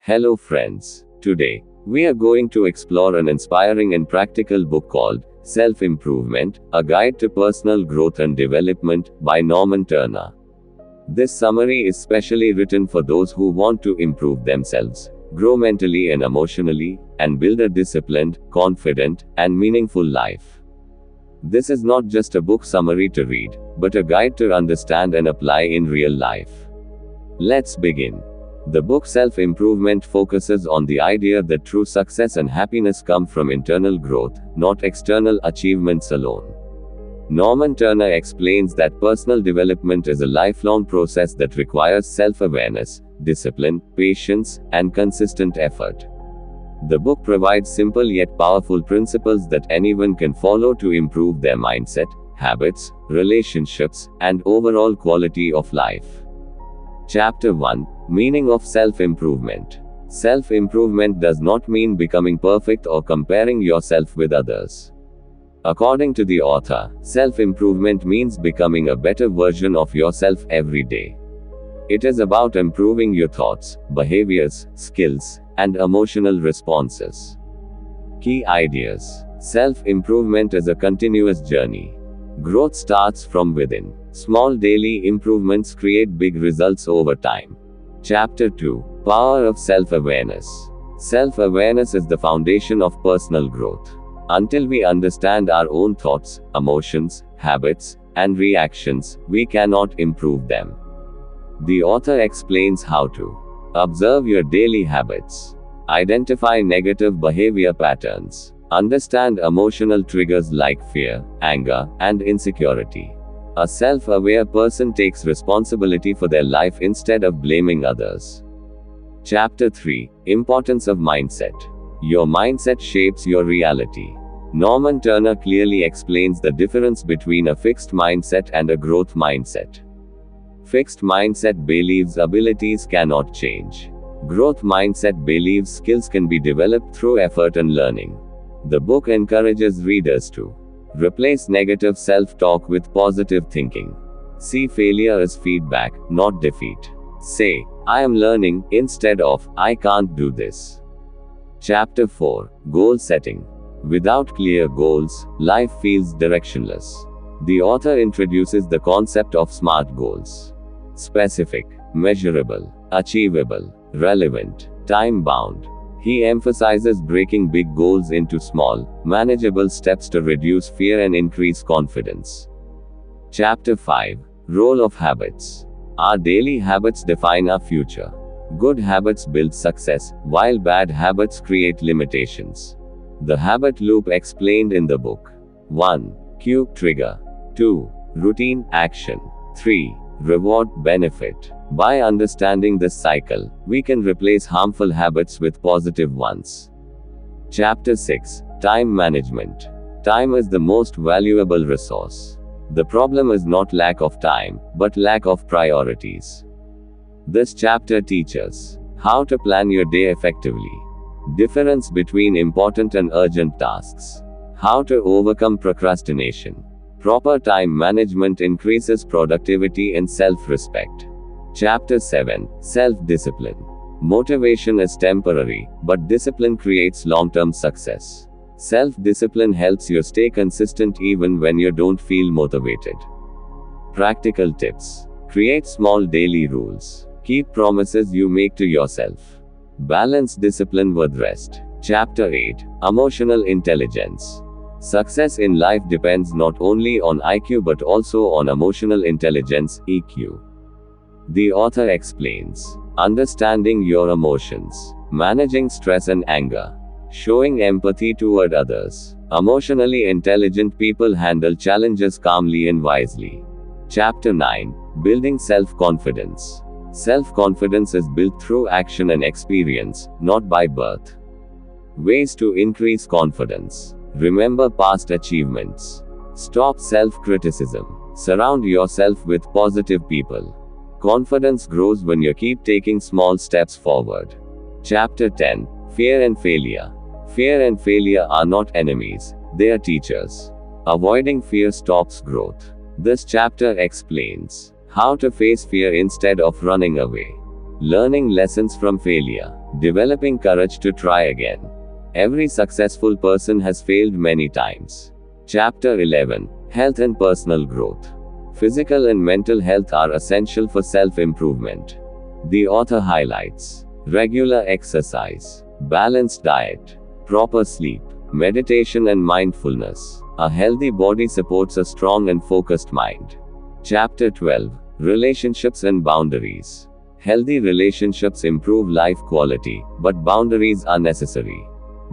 Hello friends. Today, we are going to explore an inspiring and practical book called Self-Improvement, A Guide to Personal Growth and Development by Norman Turner. This summary is specially written for those who want to improve themselves, grow mentally and emotionally, and build a disciplined, confident, and meaningful life. This is not just a book summary to read, but a guide to understand and apply in real life. Let's begin. The book Self-Improvement focuses on the idea that true success and happiness come from internal growth, not external achievements alone. Norman Turner explains that personal development is a lifelong process that requires self-awareness, discipline, patience, and consistent effort. The book provides simple yet powerful principles that anyone can follow to improve their mindset, habits, relationships, and overall quality of life. Chapter 1: Meaning of Self-Improvement. Self-improvement does not mean becoming perfect or comparing yourself with others. According to the author, self-improvement means becoming a better version of yourself every day. It is about improving your thoughts, behaviors, skills, and emotional responses. Key ideas. Self-improvement is a continuous journey. Growth starts from within. Small daily improvements create big results over time. Chapter 2: Power of Self-Awareness. Self-awareness is the foundation of personal growth. Until we understand our own thoughts, emotions, habits, and reactions, we cannot improve them. The author explains how to observe your daily habits, identify negative behavior patterns, understand emotional triggers like fear, anger, and insecurity. A self-aware person takes responsibility for their life instead of blaming others. Chapter 3: Importance of Mindset. Your mindset shapes your reality. Norman Turner clearly explains the difference between a fixed mindset and a growth mindset. Fixed mindset believes abilities cannot change. Growth mindset believes skills can be developed through effort and learning. The book encourages readers to replace negative self-talk with positive thinking. See failure as feedback, not defeat. Say, I am learning, instead of, I can't do this. Chapter 4: Goal Setting. Without clear goals, life feels directionless. The author introduces the concept of SMART goals: specific, measurable, achievable, relevant, time-bound. He emphasizes breaking big goals into small, manageable steps to reduce fear and increase confidence. Chapter 5: Role of Habits. Our daily habits define our future. Good habits build success, while bad habits create limitations. The habit loop explained in the book. 1. Cue, trigger. 2. Routine, action. 3. Reward, benefit. By understanding this cycle, we can replace harmful habits with positive ones. Chapter 6: Time Management. Time is the most valuable resource. The problem is not lack of time, but lack of priorities. This chapter teaches how to plan your day effectively, difference between important and urgent tasks, how to overcome procrastination. Proper time management increases productivity and self-respect. Chapter 7: Self-Discipline. Motivation is temporary, but discipline creates long-term success. Self-discipline helps you stay consistent even when you don't feel motivated. Practical tips. Create small daily rules. Keep promises you make to yourself. Balance discipline with rest. Chapter 8: Emotional Intelligence. Success in life depends not only on IQ but also on emotional intelligence, EQ. The author explains understanding your emotions, managing stress and anger, showing empathy toward others. Emotionally intelligent people handle challenges calmly and wisely. Chapter 9: Building Self-Confidence. Self-confidence is built through action and experience, not by birth. Ways to increase confidence. Remember past achievements. Stop self-criticism. Surround yourself with positive people. Confidence grows when you keep taking small steps forward. Chapter 10: Fear and Failure. Fear and failure are not enemies, they are teachers. Avoiding fear stops growth. This chapter explains how to face fear instead of running away. Learning lessons from failure. Developing courage to try again. Every successful person has failed many times. Chapter 11. Health and Personal Growth. Physical and mental health are essential for self-improvement. The author highlights regular exercise, balanced diet, proper sleep, meditation and mindfulness. A healthy body supports a strong and focused mind. Chapter 12. Relationships and Boundaries. Healthy relationships improve life quality, but boundaries are necessary.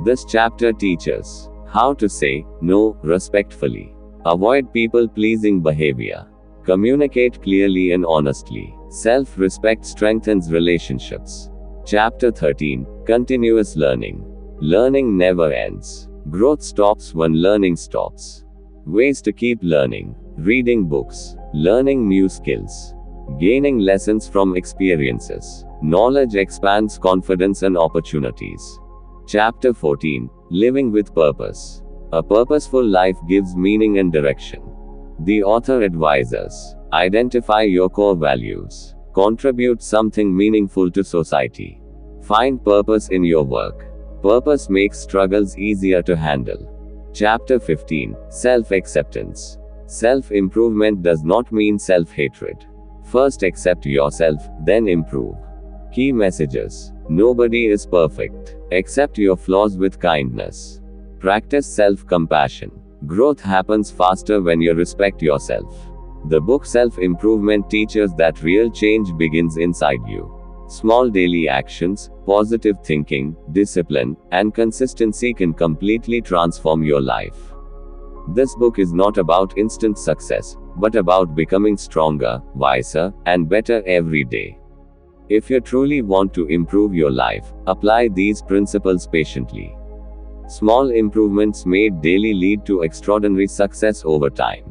This chapter teaches how to say no respectfully, avoid people-pleasing behavior, communicate clearly and honestly. Self-respect strengthens relationships. Chapter 13. Continuous Learning. Learning never ends. Growth stops when learning stops. Ways to keep learning. Reading books, learning new skills, gaining lessons from experiences. Knowledge expands confidence and opportunities. Chapter 14. Living with Purpose. A purposeful life gives meaning and direction. The author advises: identify your core values, contribute something meaningful to society, find purpose in your work. Purpose makes struggles easier to handle. Chapter 15. Self-acceptance. Self-improvement does not mean self-hatred. First accept yourself, then improve. Key messages. Nobody is perfect. Accept your flaws with kindness. Practice self-compassion. Growth happens faster when you respect yourself. The book Self-Improvement teaches that real change begins inside you. Small daily actions, positive thinking, discipline, and consistency can completely transform your life. This book is not about instant success, but about becoming stronger, wiser, and better every day. If you truly want to improve your life, apply these principles patiently. Small improvements made daily lead to extraordinary success over time.